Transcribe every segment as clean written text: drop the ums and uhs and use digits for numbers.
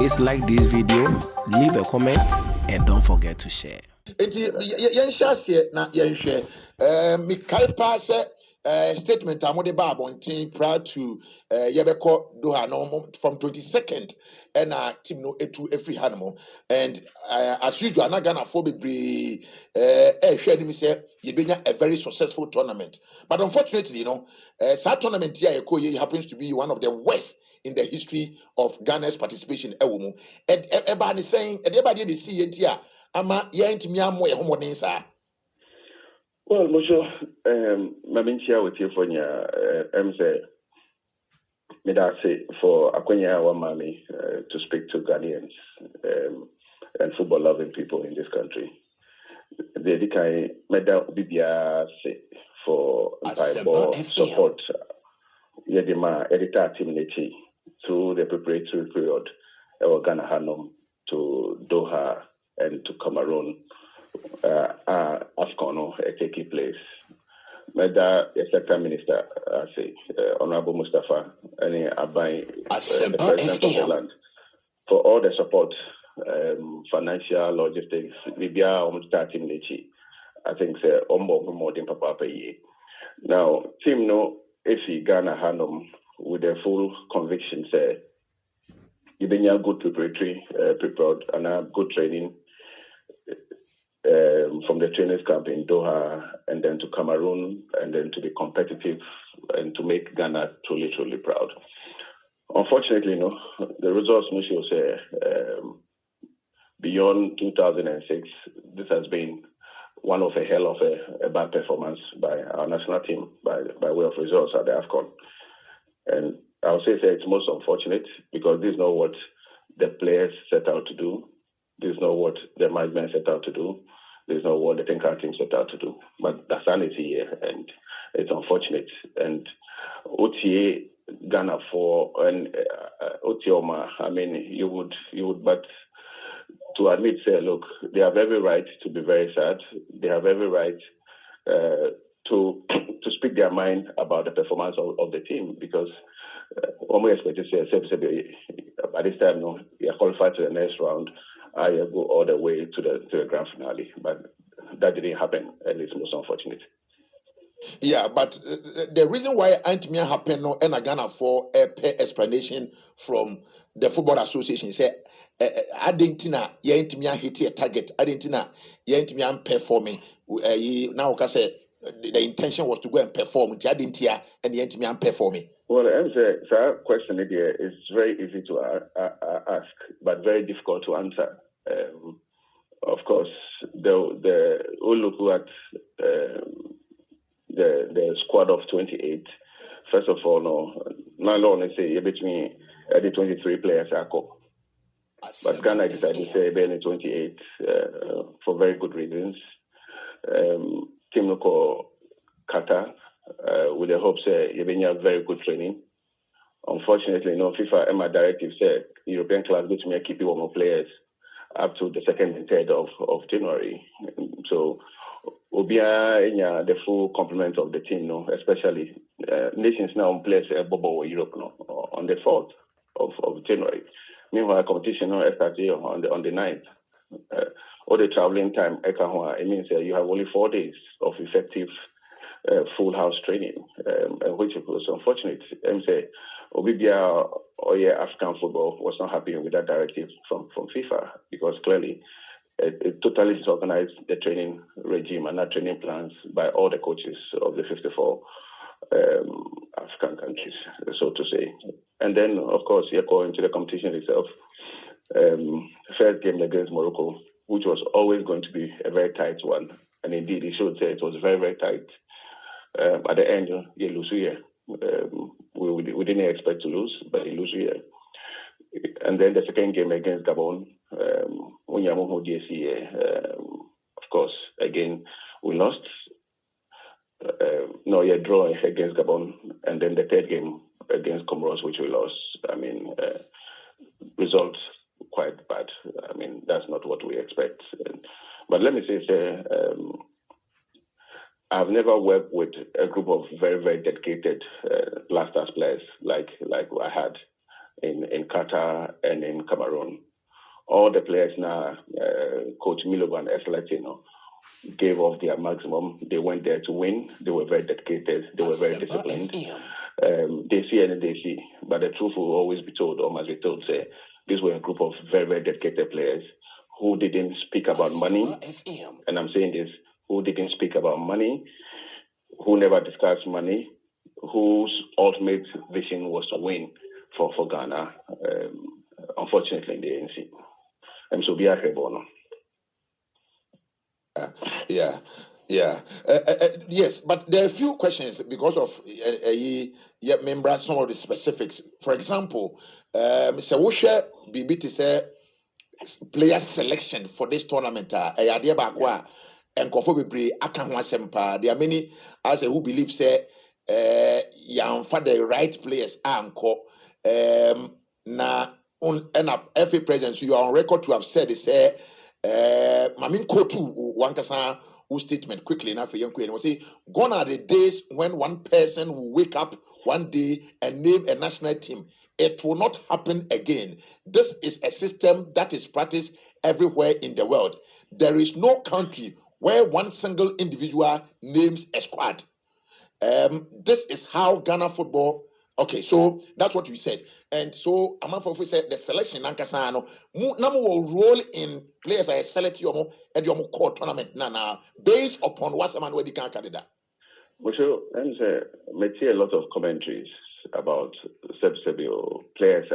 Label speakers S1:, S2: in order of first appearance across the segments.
S1: Please like this video, leave a comment, and don't forget to share.
S2: Statement prior to Yebeko Doha from 22nd and team no etu every animal and as usual I'm not gonna be sharing me say you been a very successful tournament, but unfortunately that tournament here happens to be one of the worst in the history of Ghana's participation. Everybody saying everybody they see here ama yentimi amo ehomodin sa.
S3: Well, Mosho, Mamintia with you for your for Akwenya Wamami to speak to Ghanaians and football loving people in this country. The Dikai Meda Bibia for support Yedima editor team through the preparatory period of Ghana Hanum to Doha and to Cameroon. Afcon taking place. Meda Secretary Minister, Honorable Mustafa, and Abai, the President of the land, for all the support, financial, logistics, Libya, starting Lechi. I think say more than Papa Paye. Now, team no, if Ghana Hanum with a full conviction, say you've been a good prepared and a good training. From the trainers camp in Doha and then to Cameroon and then to be competitive and to make Ghana truly, truly proud. Unfortunately, the results we should say beyond 2006, this has been one of a hell of a bad performance by our national team by way of results at the Afcon. And I would say it's most unfortunate because this is not what the players set out to do. This is not what the management set out to do. This is not what the Tinker team set out to do. But that's sanity here, and it's unfortunate. And OTA Ghana for and Otioma, I mean, you would, but to admit, say, look, they have every right to be very sad. They have every right to speak their mind about the performance of the team because we expect to say, by this time, you are qualified to the next round. I go all the way to the grand finale, but that didn't happen, and it's most unfortunate.
S2: Yeah, but the reason why Antimia happened and Ghana for a explanation from the Football Association say Argentina Antimia hit a target, Argentina Antimia performing. Now say the intention was to go and perform Argentina and the Antimia performing.
S3: Well, the question here is very easy to ask, but very difficult to answer. Of course, we'll look at the squad of 28. First of all, Milo only say between the 23 players are called. But Ghana decided to say between 28 for very good reasons. Team local Qatar. With the hopes you've been very good training. Unfortunately, FIFA EMA directive said European class go to keep one more players up to the 2nd and 3rd of January. So we'll be the full complement of the team, especially nations now plays Bobo Europe on the 4th of January. Meanwhile, competition starts on the 9th. All the traveling time, it means you have only 4 days of effective full house training, which was unfortunate. Obibia or African football was not happy with that directive from FIFA because clearly it totally disorganized the training regime and not training plans by all the coaches of the 54 African countries, so to say. And then, of course, you're going to the competition itself. First game against Morocco, which was always going to be a very tight one, and indeed, it should say it was very, very tight. At the end, you lose here. We didn't expect to lose, but you lose here. And then the second game against Gabon, of course, again, we lost. Draw against Gabon. And then the third game against Comoros, which we lost. Results quite bad. That's not what we expect. But let me say, I've never worked with a group of very, very dedicated Black Stars players like I had in Qatar and in Cameroon. All the players now, Coach Milovan Eslatino, gave off their maximum. They went there to win. They were very dedicated. They were very disciplined. They see and they see. But the truth will always be told, or must be told, say, these were a group of very, very dedicated players who didn't speak about money. And I'm saying this, who didn't speak about money, who never discussed money, whose ultimate vision was to win for Ghana, unfortunately in the ANC. And so be a bono.
S2: Yes, but there are a few questions because of remember some of the specifics. For example, Mr. Wosha Bibi to say player selection for this tournament. And Kofobi Akan ASEMPA. There are many as who believe say for the right players anko na on FA president. You are on record to have said say Mamin Kotu one kasa who statement quickly enough for young queen will say gone are the days when one person will wake up one day and name a national team. It will not happen again. This is a system that is practiced everywhere in the world. There is no country where one single individual names a squad. This is how Ghana football. Okay, so that's what you said. And so Amanfofu said the selection Nankasano number will roll in players I select your core tournament now based upon what someone already can candidate.
S3: Well, and I see a lot of commentaries about Sebio players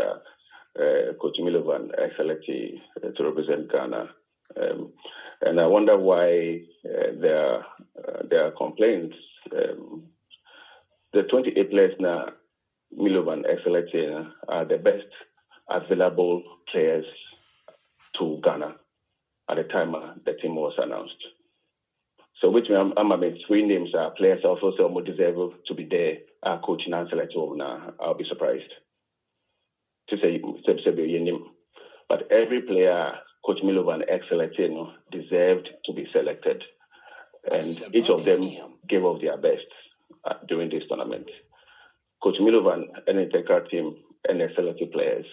S3: Coach Milovan selected to represent Ghana. And I wonder why there are complaints. The 28 players now Milovan selected are the best available players to Ghana at the time the team was announced. So which means I'm three names are players also say more deserve to be there. Coach and select now. I'll be surprised to say but every player Coach Milovan selected deserved to be selected, and each of them gave off their best during this tournament. Coach Milovan and the entire team and they selected players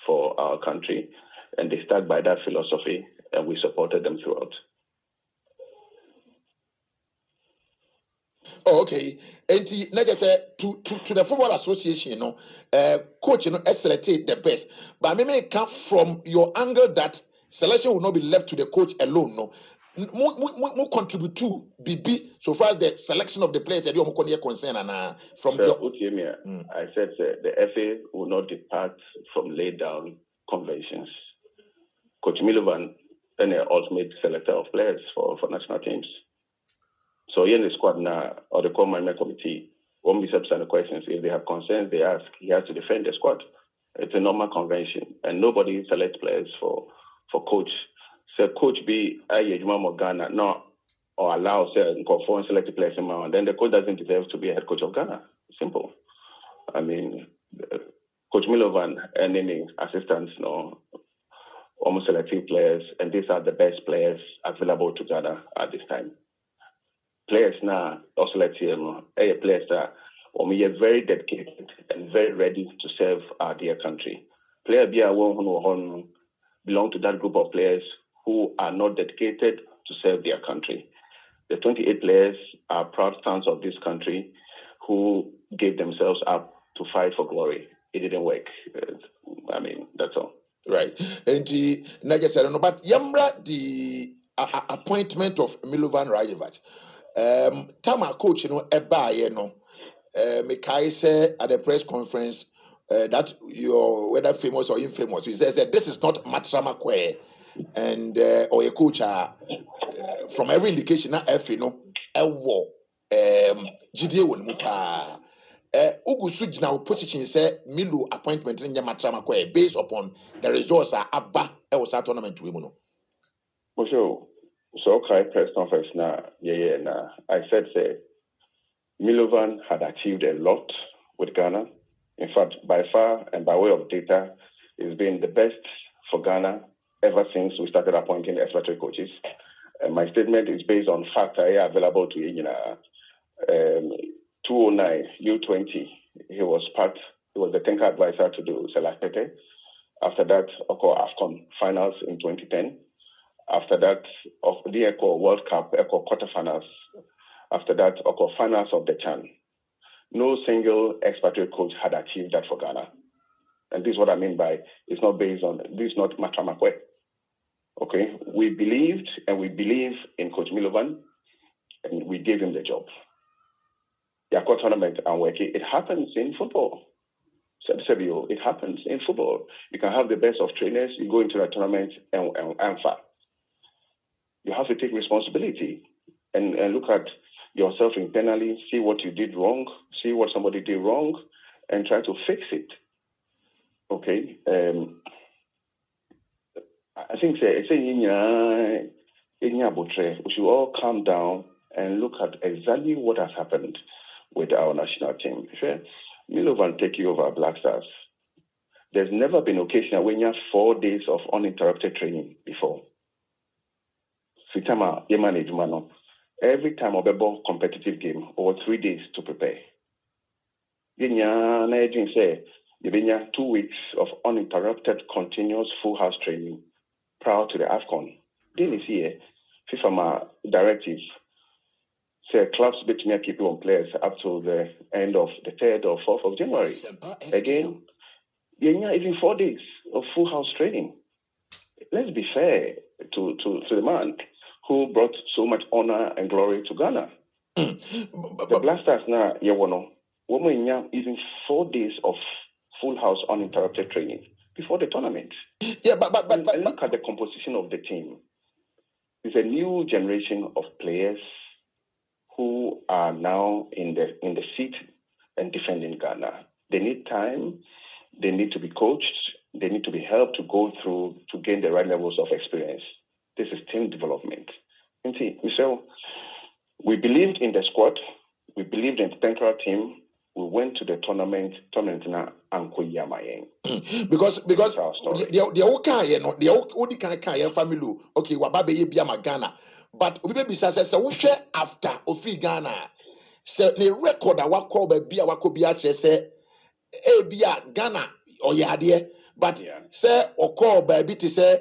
S3: for our country, and they stuck by that philosophy, and we supported them throughout.
S2: Oh, okay. And like I said, to the Football Association, coach, selected the best. But maybe it come from your angle that selection will not be left to the coach alone. No, more contribute to BB so far as the selection of the players that you're concerned and from
S3: I said the FA will not depart from laid down conventions. Coach Milovan and the ultimate selector of players for national teams. So in the squad now, or the core management committee, won't be substantial questions. If they have concerns, they ask. He has to defend the squad. It's a normal convention, and nobody selects players for coach. So coach be a Ghana, no, or allow foreign selected players in and then the coach doesn't deserve to be a head coach of Ghana. Simple. I mean, Coach Milovan and any assistants, almost selected players, and these are the best players available to Ghana at this time. Players now also players that are very dedicated and very ready to serve our dear country. Player belong to that group of players who are not dedicated to serve their country. The 28 players are proud sons of this country who gave themselves up to fight for glory. It didn't work. I mean, that's all.
S2: Right. And like I said, but Yamra, the appointment of Milovan Rajevac. Tama coach, Mekai said at the press conference that you're whether famous or infamous, he says that this is not Matsama Kwe and or a coach from every indication that GDA won Mupa Ugusu now position say Milo appointment in Matsama Kwe based upon the results are Abba Elsa tournament to women.
S3: So press conference now, I said Milovan had achieved a lot with Ghana. In fact, by far and by way of data, it's been the best for Ghana ever since we started appointing expatriate coaches. And my statement is based on facts available to you. 2009 U20, he was the technical advisor to do Select Pete. After that, Afcon finals in 2010. After that, of the World Cup, quarterfinals. After that, finals of the CHAN. No single expatriate coach had achieved that for Ghana. And this is what I mean by it's not based on, this is not Matramakwe. Okay? We believed and we believe in Coach Milovan, and we gave him the job. The Afcon tournament and working, it happens in football. It happens in football. You can have the best of trainers, you go into the tournament and you have to take responsibility and look at yourself internally, see what you did wrong, see what somebody did wrong, and try to fix it. Okay? I think we should all calm down and look at exactly what has happened with our national team. Milovan take you over Black Stars. There's never been occasion when you have 4 days of uninterrupted training before. Every time of a ball competitive game, over 3 days to prepare. Then you 2 weeks of uninterrupted, continuous full house training prior to the Afcon. Then you see FIFA directive. Say clubs between keep on players up to the end of the 3rd or 4th of January. Again, even 4 days of full house training. Let's be fair to the man who brought so much honor and glory to Ghana. The Blasters now, even 4 days of full house uninterrupted training before the tournament.
S2: Yeah, but
S3: look at the composition of the team. It's a new generation of players who are now in the seat and defending Ghana. They need time, they need to be coached, they need to be helped to go through to gain the right levels of experience. This is team development. And see, Michelle, we believed in the squad, we believed in the central team, we went to the tournament now Anko Yamayeng.
S2: Because the Oka family, okay, Wababe Yama Ghana. But we be says we share after Ofi Ghana. So the record that what call be a wakobia say bia Ghana or yadie, but say or call baby to say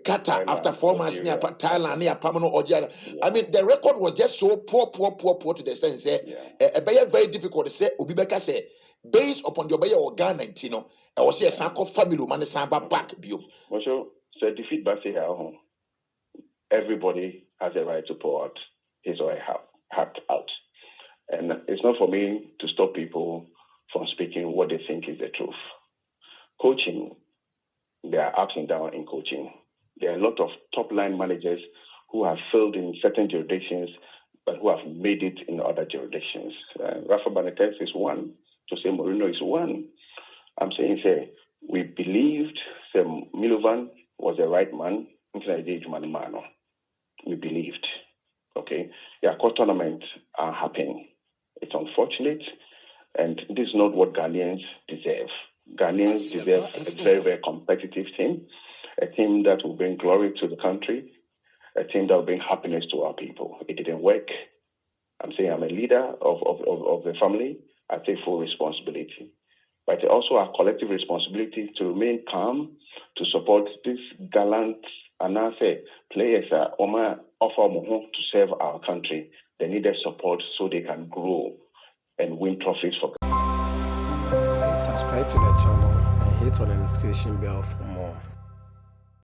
S2: Qatar after 4 months near Thailand near Pamano or Jada. I mean the record was just so poor to the sense very difficult to say Ubibeka say based upon the Obey or Ghana Tino, I was say a Sanko family man samba back view.
S3: So defeat by say home. Everybody has a right to pour out his or her heart out. And it's not for me to stop people from speaking what they think is the truth. Coaching, there are ups and downs in coaching. There are a lot of top-line managers who have failed in certain jurisdictions, but who have made it in other jurisdictions. Rafa Benitez is one. Jose Mourinho is one. I'm saying, we believed Milovan was the right man. We believed. Okay, Afcon tournaments are happening. It's unfortunate, and this is not what Ghanaians deserve. Ghanaians deserve a very, very competitive team, a team that will bring glory to the country, a team that will bring happiness to our people. It didn't work. I'm saying I'm a leader of the family. I take full responsibility. But also our collective responsibility to remain calm, to support this gallant and I say players are offer to serve our country. They need their support so they can grow and win trophies for.
S1: Please subscribe to the channel and hit on the notification bell for more.